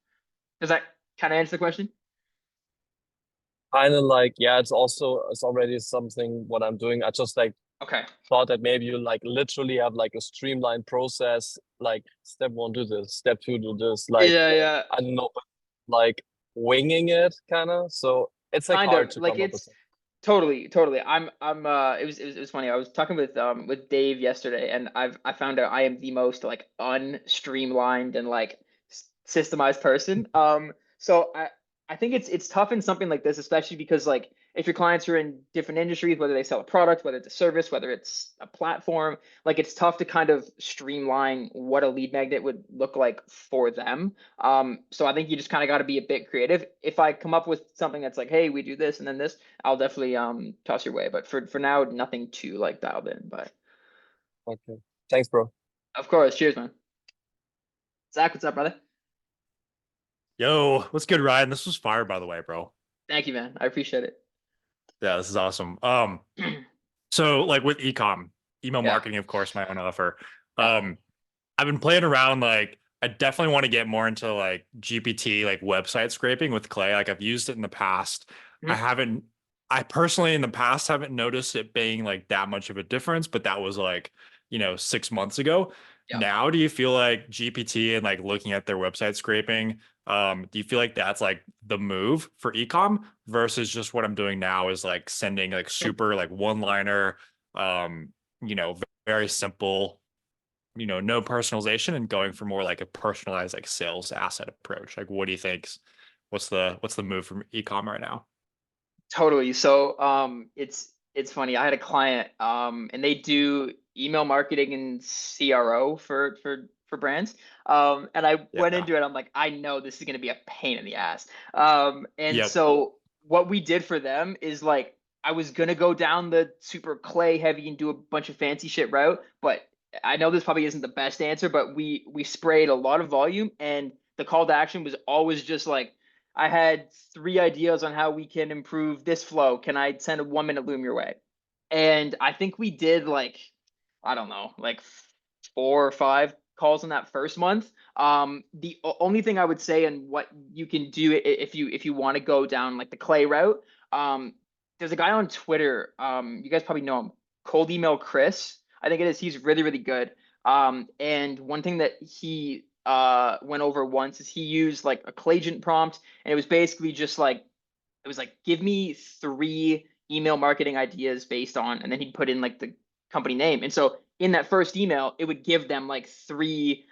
Does that kind of answer the question? Kind of like, yeah, it's already something what I'm doing. I just like Okay. thought that maybe you like literally have like a streamlined process, like step 1 do this, step 2 do this, like Yeah. I don't know, but like winging it kind of. So it's like Kind hard of to like come up with it's something. totally. It was funny. I was talking with Dave yesterday, and I found out I am the most like unstreamlined and like systemized person. So I think it's tough in something like this, especially because like if your clients are in different industries, whether they sell a product, whether it's a service, whether it's a platform, like it's tough to kind of streamline what a lead magnet would look like for them. So I think you just kind of got to be a bit creative. If I come up with something that's like, hey, we do this and then this, I'll definitely toss your way. But for now, nothing too like dialed in. But Okay. Thanks, bro. of course, cheers, man. Zach, what's up, brother? Yo, what's good, Ryan? This was fire, by the way, bro. Thank you, man. I appreciate it. Yeah, this is awesome. So like with ecom, email Yeah. marketing, of course, my own offer. Yeah. I've been playing around, like I definitely want to get more into like GPT, like website scraping with Clay. Like I've used it in the past. Mhm. I personally in the past haven't noticed it being like that much of a difference, but that was like, 6 months ago. Yeah. Now, do you feel like GPT and like looking at their website scraping, do you feel like that's like the move for ecom versus just what I'm doing now is like sending like super like one-liner, um, very simple, no personalization and going for more like a personalized like sales asset approach? Like, what do you think? What's the move from ecom right now? Totally. So it's funny. I had a client and they do email marketing and CRO for brands. And I went Yeah. into it, I'm like, I know this is gonna be a pain in the ass. And Yep. so what we did for them is like I was gonna go down the super Clay heavy and do a bunch of fancy shit route, but I know this probably isn't the best answer, but we sprayed a lot of volume, and the call to action was always just like, I had 3 ideas on how we can improve this flow. Can I send a 1-minute loom your way? And I think we did like, I don't know, like 4 or 5 calls in that first month. The only thing I would say, and what you can do if you want to go down like the Clay route, there's a guy on Twitter. You guys probably know him, Cold Email Chris. I think it is. He's really good. And one thing that he went over once is he used like a Clagent prompt, and it was basically just like, it was like, give me 3 email marketing ideas based on, and then he'd put in like the company name. And so in that first email, it would give them like 3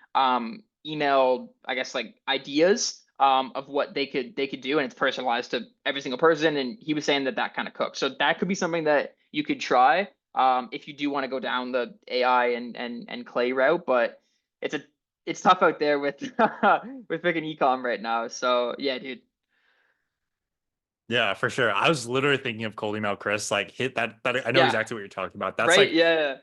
email, I guess, like ideas of what they could do, and it's personalized to every single person. And he was saying that that kind of cooks. So that could be something that you could try if you do want to go down the AI and Clay route. But it's tough out there with with picking ecom right now. So yeah, dude. Yeah, for sure. I was literally thinking of cold email Chris, like hit that I know Yeah. exactly what you're talking about. That's Right? like, Yeah.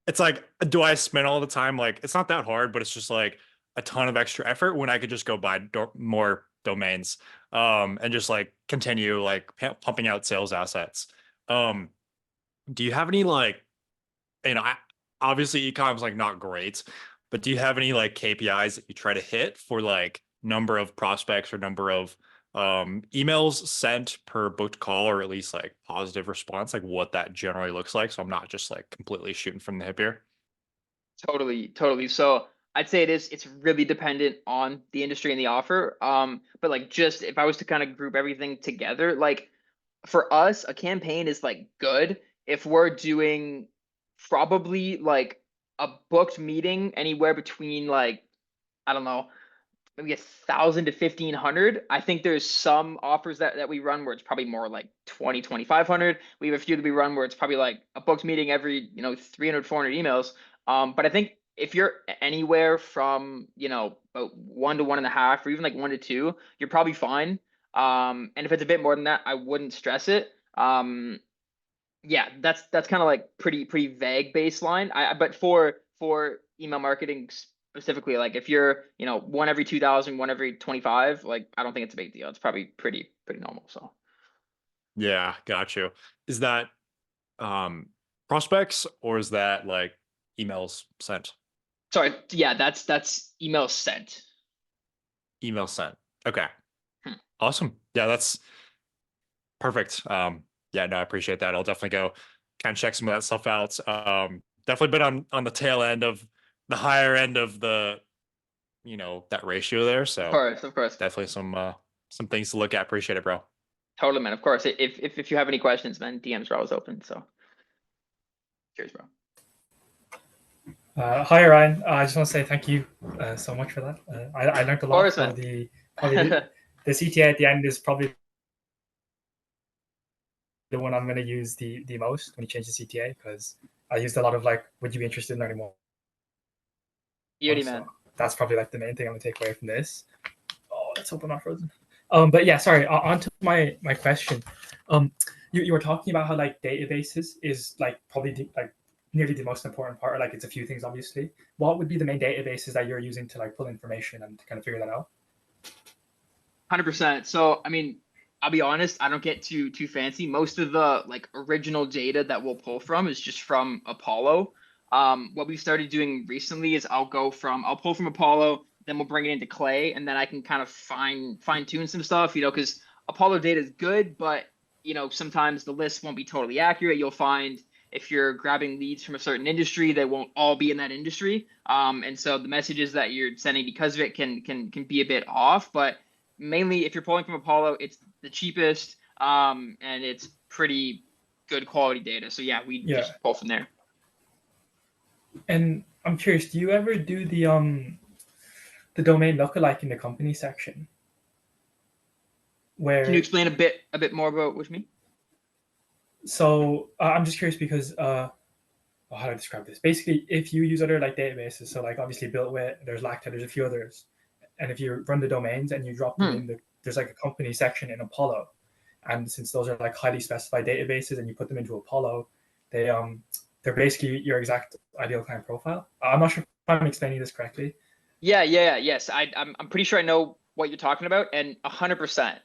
it's like, do I spend all the time? Like, it's not that hard, but it's just like a ton of extra effort when I could just go buy more domains, and just like continue like pumping out sales assets. Um, do you have any like, I obviously ecom is like not great, but do you have any like KPIs that you try to hit for like number of prospects or number of emails sent per booked call, or at least like positive response, like what that generally looks like? So I'm not just like completely shooting from the hip here. Totally. So I'd say it's really dependent on the industry and the offer. But like, just if I was to kind of group everything together, like for us, a campaign is like good if we're doing probably like a booked meeting anywhere between like, I don't know, maybe 1,000 to 1,500. I think there's some offers that we run where it's probably more like 2,500. We have a few that we run where it's probably like a booked meeting every 300, 400 emails. But I think if you're anywhere from about 1 to 1.5, or even like 1 to 2, you're probably fine. And if it's a bit more than that, I wouldn't stress it. Yeah, that's kind of like pretty vague baseline. But for email marketing specifically, like if you're 1 every 2,000, 1 every 25, like I don't think it's a big deal. It's probably pretty normal. So Yeah, got you. Is that prospects, or is that like emails sent? sorry, yeah, that's email sent. Email sent. Okay. Hmm. Awesome. Yeah, that's perfect. Yeah, no, I appreciate that. I'll definitely go kind of check some of that stuff out. Definitely been on the tail end of the higher end of the, that ratio there. So Of course, definitely some things to look at. Appreciate it, bro. totally, man. Of course, if you have any questions, man, DMs are always open. So cheers, bro. Hi, Ryan. I just want to say thank you so much for that. I learned a Of lot. course, man. The CTA at the end is probably the one I'm going to use the most when you change the CTA, because I used a lot of like, would you be interested in learning more? Beauty, So man. that's probably like the main thing I'm going to take away from this. Oh, let's hope I'm not frozen. But yeah, sorry. On to my question. You were talking about how like databases is like probably like nearly the most important part. Or, like it's a few things, obviously. What would be the main databases that you're using to like pull information and to kind of figure that out? 100%. So, I mean, I'll be honest, I don't get too fancy. Most of the like original data that we'll pull from is just from Apollo. What we started doing recently is I'll pull from Apollo, then we'll bring it into Clay, and then I can kind of fine tune some stuff, because Apollo data is good, but sometimes the list won't be totally accurate. You'll find if you're grabbing leads from a certain industry, they won't all be in that industry. And so the messages that you're sending because of it can be a bit off, but mainly if you're pulling from Apollo, it's the cheapest, and it's pretty good quality data. So yeah, we just pull from there. And I'm curious, do you ever do the domain lookalike in the company section? Where Can you explain a bit more about what you mean? So I'm just curious because how do I describe this? Basically, if you use other like databases, so like obviously BuiltWith, there's Lacta, there's a few others, and if you run the domains and you drop them in there's like a company section in Apollo, and since those are like highly specified databases and you put them into Apollo, they're basically your exact ideal client profile. I'm not sure if I'm explaining this correctly. Yes. I'm pretty sure I know what you're talking about, and 100%.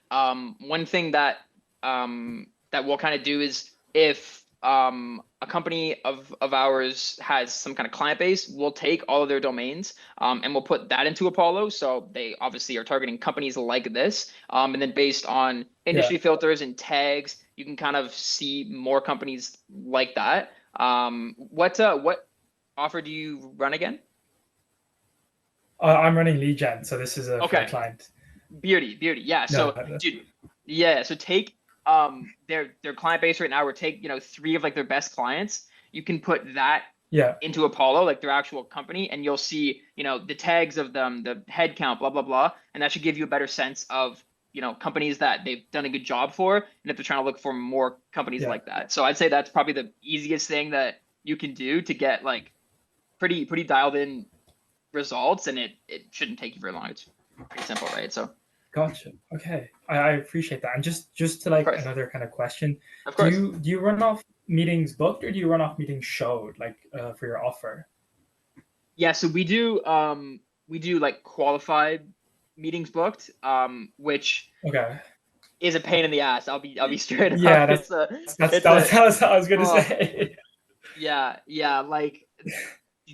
One thing that we'll kind of do is if a company of ours has some kind of client base, we'll take all of their domains and we'll put that into Apollo. So they obviously are targeting companies like this, and then based on industry filters and tags, you can kind of see more companies like that. What offer do you run again? I'm running lead gen, so this is a for a Okay. client. Beauty. Yeah. No, So, dude, yeah. So take their client base right now, or take, you know, 3 of like their best clients. You can put that yeah, into Apollo, like their actual company, and you'll see, you know, the tags of them, the head count, blah blah blah, and that should give you a better sense of, you know, companies that they've done a good job for, and if they're trying to look for more companies Yeah. like that. So I'd say that's probably the easiest thing that you can do to get like pretty dialed in results, and it shouldn't take you very long. It's pretty simple, right? So gotcha. Okay, I appreciate that. And just to like course. another kind of question, of do course. you run off meetings booked, or do you run off meetings showed, like for your offer? Yeah, so we do like qualified meetings booked, which Okay. is a pain in the ass. I'll be straight Yeah, up. It's a That it's was, a that was what I was gonna oh, say. yeah, like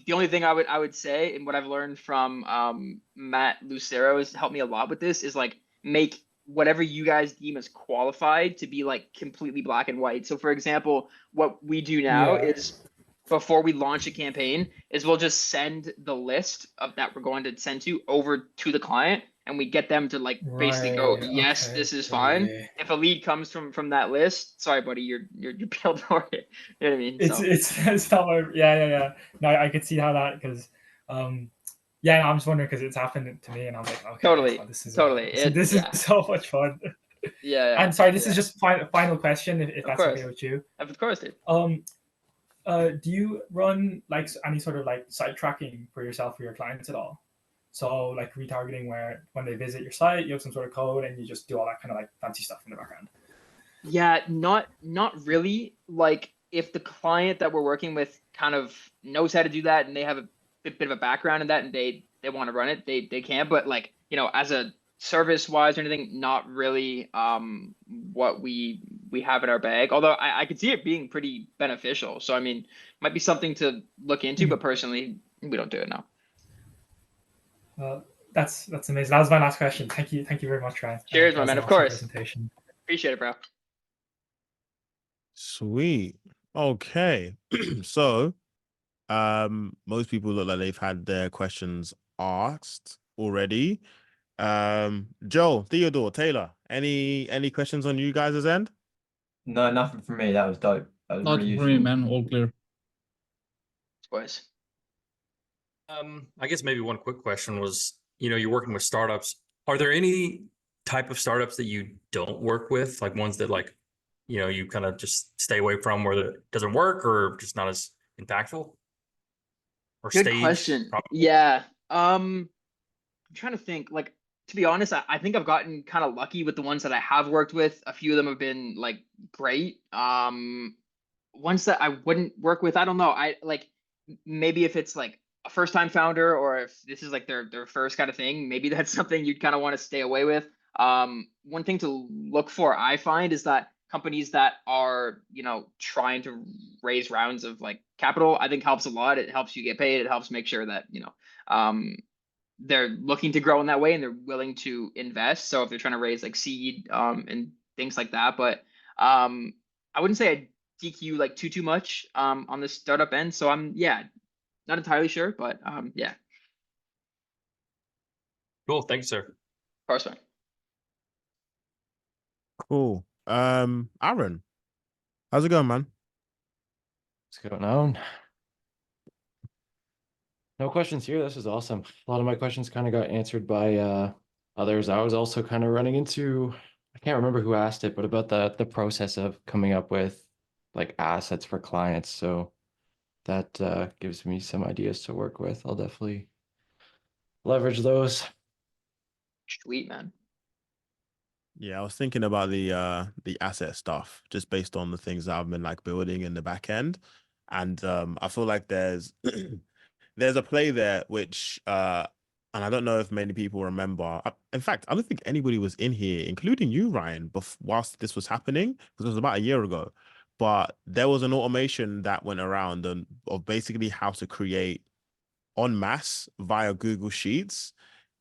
the only thing I would say, and what I've learned from Matt Lucero has helped me a lot with this, is like make whatever you guys deem as qualified to be like completely black and white. So for example, what we do now Yeah. is, before we launch a campaign, is we'll just send the list of that we're going to send to over to the client, and we get them to like basically go, Right. yes, Okay. this is fine. If a lead comes from that list, sorry buddy, you're billed for it. You know what I mean? So It's not my, yeah. No, I could see how that, because yeah, no, I'm just wondering because it's happened to me, and I'm like, okay, totally. oh, this is It this is yeah. so much fun. Yeah. And sorry, this Yeah. is just final question, if Of that's course. okay with you. Of course, dude. Do you run like any sort of like site tracking for yourself or your clients at all? So like retargeting, where when they visit your site, you have some sort of code and you just do all that kind of like fancy stuff in the background. Yeah, not really. Like if the client that we're working with kind of knows how to do that, and they have a bit of a background in that, and they want to run it, they can. But like, you know, as a service wise or anything, not really what we have in our bag. Although I could see it being pretty beneficial. So I mean, might be something to look into, but personally, we don't do it now. That's amazing. That was my last question. Thank you very much, Ryan. Cheers, That my was man. an Of awesome course. presentation. Appreciate it, bro. Sweet. Okay. So, most people look like they've had their questions asked already. Joel, Theodore, Taylor, any questions on you guys' end? No, nothing from me. That was dope. That was really Nothing for me, useful. man. All clear. Boys. I guess maybe one quick question was, you know, you're working with startups. Are there any type of startups that you don't work with, like ones that like, you know, you kind of just stay away from, where it doesn't work or just not as impactful? Or Good stage? question. Probably. Yeah. I'm trying to think. Like, to be honest, I think I've gotten kind of lucky with the ones that I have worked with. A few of them have been like great. Ones that I wouldn't work with, I don't know. I like, maybe if it's like a first time founder, or if this is like their first kind of thing, maybe that's something you'd kind of want to stay away with. One thing to look for, I find, is that companies that are, you know, trying to raise rounds of like capital, I think helps a lot. It helps you get paid. It helps make sure that, you know, they're looking to grow in that way and they're willing to invest. So if they're trying to raise like seed and things like that, but I wouldn't say I DQ like too much on the startup end. So I'm not entirely sure, but yeah. Cool. Thanks, sir. Of course, man. Cool. Aaron, how's it going, man? What's going on? No questions here. This is awesome. A lot of my questions kind of got answered by others. I was also kind of running into, I can't remember who asked it, but about the process of coming up with like assets for clients. So that gives me some ideas to work with. I'll definitely leverage those. Sweet, man. Yeah, I was thinking about the asset stuff just based on the things that I've been like building in the back end. And I feel like there's there's a play there which and I don't know if many people remember. In fact, I don't think anybody was in here, including you, Ryan, whilst this was happening, because it was about a year ago. But there was an automation that went around of basically how to create en masse via Google Sheets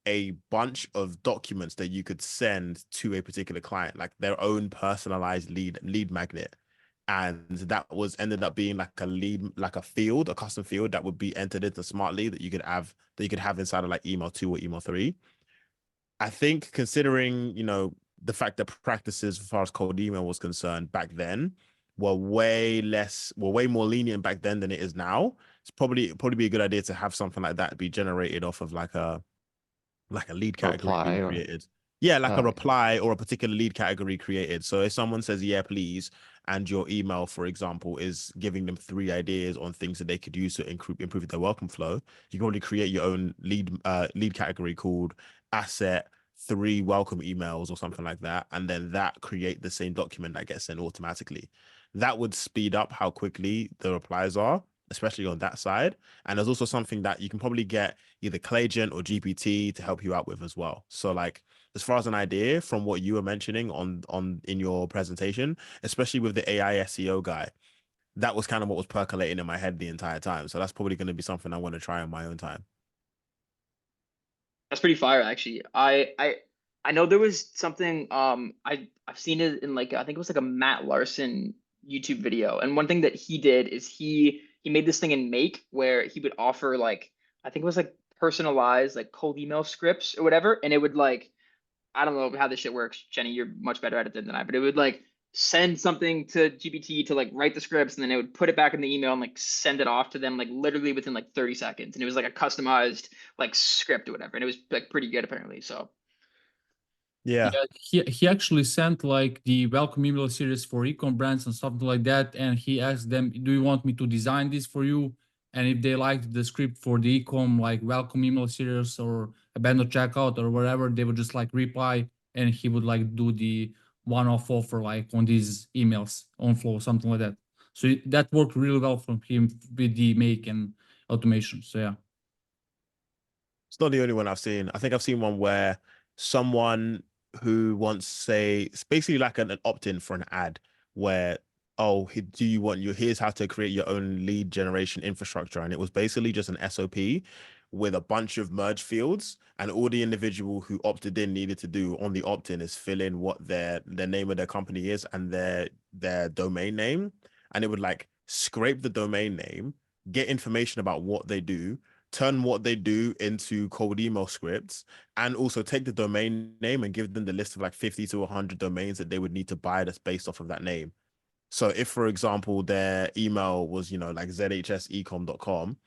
a bunch of documents that you could send to a particular client, like their own personalized lead magnet. And that was ended up being like a lead, like a field, a custom field that would be entered into Smartly that you could have inside of like email 2 or email 3. I think considering, the fact that practices as far as cold email was concerned back then were way more lenient back then than it is now. It's probably be a good idea to have something like that be generated off of like a lead category Reply being or- created. Yeah, like a Okay. reply or a particular lead category created. So if someone says, yeah, please, and your email, for example, is giving them 3 ideas on things that they could use to improve their welcome flow, you can already create your own lead category called asset 3 welcome emails or something like that. And then that create the same document that gets sent automatically. That would speed up how quickly the replies are, especially on that side. And there's also something that you can probably get either Claygen or GPT to help you out with as well. So like, as far as an idea from what you were mentioning on in your presentation, especially with the AI SEO guy, that was kind of what was percolating in my head the entire time. So that's probably going to be something I want to try on my own time. That's pretty fire, actually. I know there was something I've seen it in like I think it was like a Matt Larson YouTube video, and one thing that he did is he made this thing in Make where he would offer like I think it was like personalized like cold email scripts or whatever, and it would like I don't know how this shit works, Jenny. You're much better at it than I, but it would like send something to GPT to like write the scripts, and then it would put it back in the email and like send it off to them like literally within like 30 seconds. And it was like a customized like script or whatever. And it was like pretty good apparently. So Yeah. He actually sent like the welcome email series for ecom brands and something like that, and he asked them, "Do you want me to design this for you?" And if they liked the script for the ecom like welcome email series or abandoned checkout or whatever, they would just like reply, and he would like do the one-off offer like on these emails on flow, something like that. So that worked really well from him with the Make and automation. So yeah. It's not the only one I've seen. I think I've seen one where someone who wants, say, it's basically like an opt-in for an ad where, oh, do you want here's how to create your own lead generation infrastructure. And it was basically just an SOP with a bunch of merge fields. And all the individual who opted in needed to do on the opt-in is fill in what their name of their company is and their domain name. And it would like scrape the domain name, get information about what they do, turn what they do into cold email scripts, and also take the domain name and give them the list of like 50 to 100 domains that they would need to buy that's based off of that name. So if, for example, their email was, like zhsecom.com,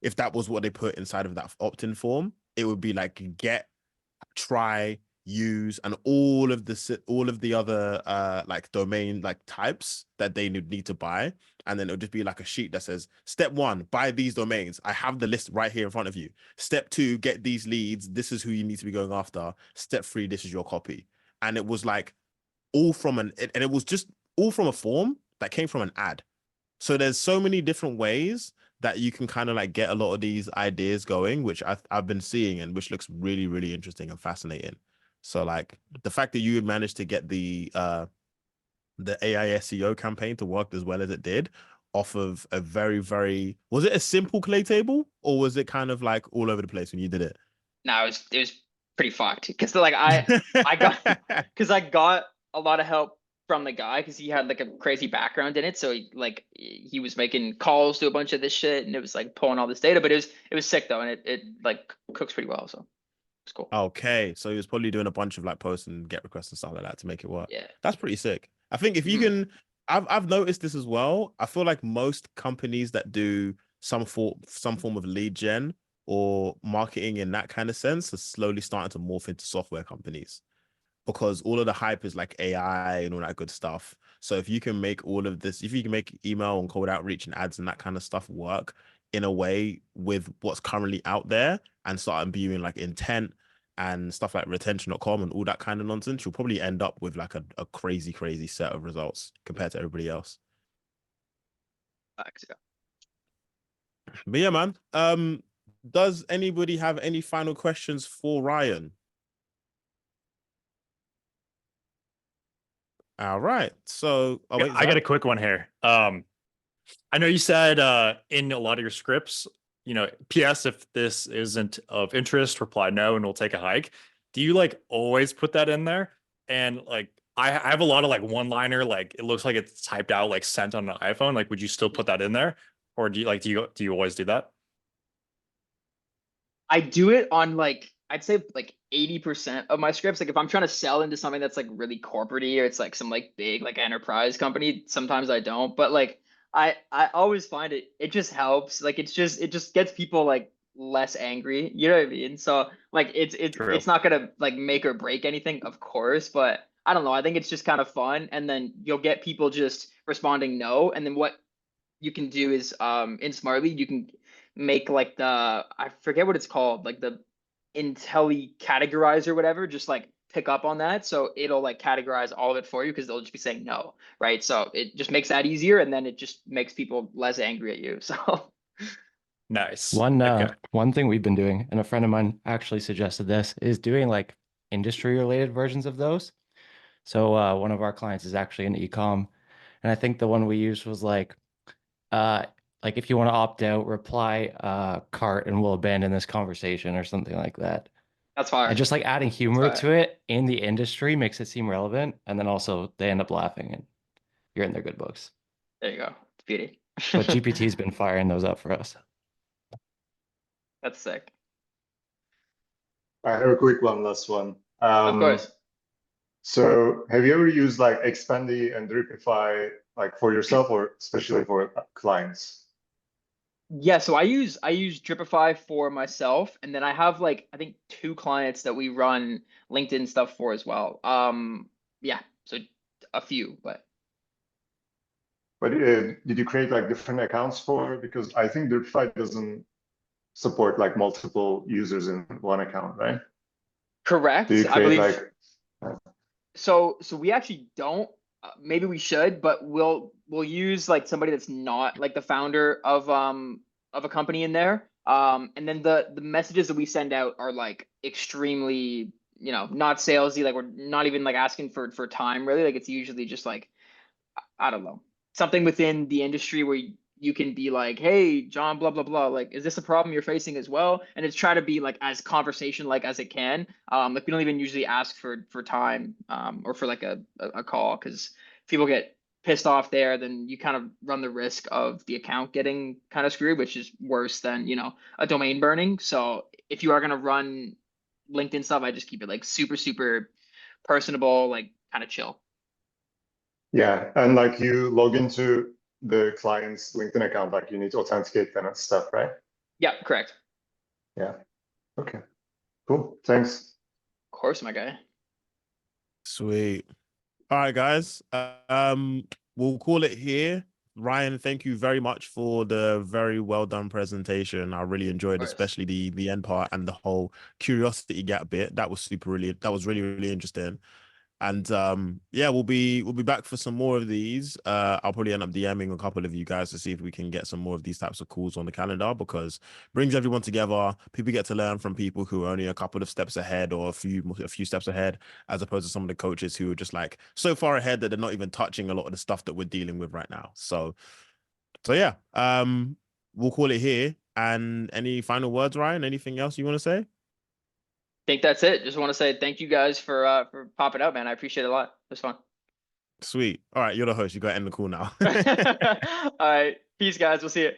if that was what they put inside of that opt-in form, it would be like get, try, use, and all of the other like domain like types that they need to buy. And then it'll just be like a sheet that says, step 1, buy these domains. I have the list right here in front of you. Step 2, get these leads. This is who you need to be going after. Step 3, this is your copy. And it was like all from it was just all from a form that came from an ad. So there's so many different ways that you can kind of like get a lot of these ideas going, which I've been seeing and which looks really, really interesting and fascinating. So like the fact that you managed to get the AI SEO campaign to work as well as it did off of a very, very, was it a simple clay table or was it kind of like all over the place when you did it? no, it was pretty fucked because like I got because I got a lot of help from the guy because he had like a crazy background in it. So he was making calls to a bunch of this shit and it was like pulling all this data, but it was sick though, and it like cooks pretty well. So it's cool. Okay, so he was probably doing a bunch of like posts and get requests and stuff like that to make it work. Yeah. That's pretty sick. I think if you can, I've noticed this as well. I feel like most companies that do some form of lead gen or marketing in that kind of sense are slowly starting to morph into software companies because all of the hype is like AI and all that good stuff. So if you can make all of this, if you can make email and cold outreach and ads and that kind of stuff work in a way with what's currently out there and start imbuing like intent and stuff like retention.com and all that kind of nonsense, you'll probably end up with like a crazy, crazy set of results compared to everybody else. Facts, yeah. But yeah, man. Does anybody have any final questions for Ryan? All right. So I got a quick one here. I know you said in a lot of your scripts, PS, if this isn't of interest, reply no and we'll take a hike. Do you like always put that in there? And like, I have a lot of like one-liner, like it looks like it's typed out, like sent on an iPhone. Like, would you still put that in there, or do you always do that? I do it on like I'd say like 80% of my scripts. Like if I'm trying to sell into something that's like really corporate-y or it's like some like big like enterprise company, sometimes I don't. But like I always find it just helps. Like it just gets people like less angry. You know what I mean? So like True. it's not gonna like make or break anything, of course, but I don't know. I think it's just kind of fun. And then you'll get people just responding no. And then what you can do is in Smartly you can make like the I forget what it's called, like the Intelli categorizer, whatever, just like pick up on that. So it'll like categorize all of it for you because they'll just be saying no, right? So it just makes that easier and then it just makes people less angry at you. So Nice. One Okay. one thing we've been doing, and a friend of mine actually suggested this, is doing like industry related versions of those. So one of our clients is actually in e-com, and I think the one we used was like if you want to opt out, reply cart and we'll abandon this conversation or something like that. that's fire. And just like adding humor to it in the industry makes it seem relevant, and then also they end up laughing and you're in their good books. There you go. It's beauty. But GPT's been firing those up for us. That's sick. I have a quick one, last one. Of course. So have you ever used like Expandy and Dripify like for yourself or especially for clients? Yeah, so I use Dripify for myself, and then I have like I think 2 clients that we run LinkedIn stuff for as well. Yeah, so a few, but But did you create like different accounts for? Because I think Dripify doesn't support like multiple users in one account, right? correct. Do you I create believe like so we actually don't. Maybe we should, but we'll use like somebody that's not like the founder of a company in there. And then the messages that we send out are like extremely, you know, not salesy. Like we're not even like asking for time really. Like it's usually just like I don't know, something within the industry where you can be like, hey, John, blah, blah, blah. Like, is this a problem you're facing as well? And it's try to be like as conversation like as it can. Like we don't even usually ask for time or for like a call because people get pissed off there, then you kind of run the risk of the account getting kind of screwed, which is worse than, you know, a domain burning. So if you are gonna run LinkedIn stuff, I just keep it like super, super personable, like kind of chill. yeah, and like you log into the client's LinkedIn account, like you need to authenticate kind of stuff, right? Yeah, correct. Yeah. Okay. Cool. Thanks. Of course, my guy. Sweet. All right, guys. We'll call it here. Ryan, thank you very much for the very well done presentation. I really enjoyed, especially the end part and the whole curiosity gap bit. That was that was really, really interesting. And yeah, we'll be back for some more of these. I'll probably end up DMing a couple of you guys to see if we can get some more of these types of calls on the calendar, because it brings everyone together. People get to learn from people who are only a couple of steps ahead or a few steps ahead, as opposed to some of the coaches who are just like so far ahead that they're not even touching a lot of the stuff that we're dealing with right now. So yeah, we'll call it here. And any final words, Ryan? Anything else you want to say? Think that's it. Just want to say thank you guys for popping up, man. I appreciate it a lot. It was fun. Sweet. All right, you're the host. You got to end the call now. All right. Peace, guys. We'll see you.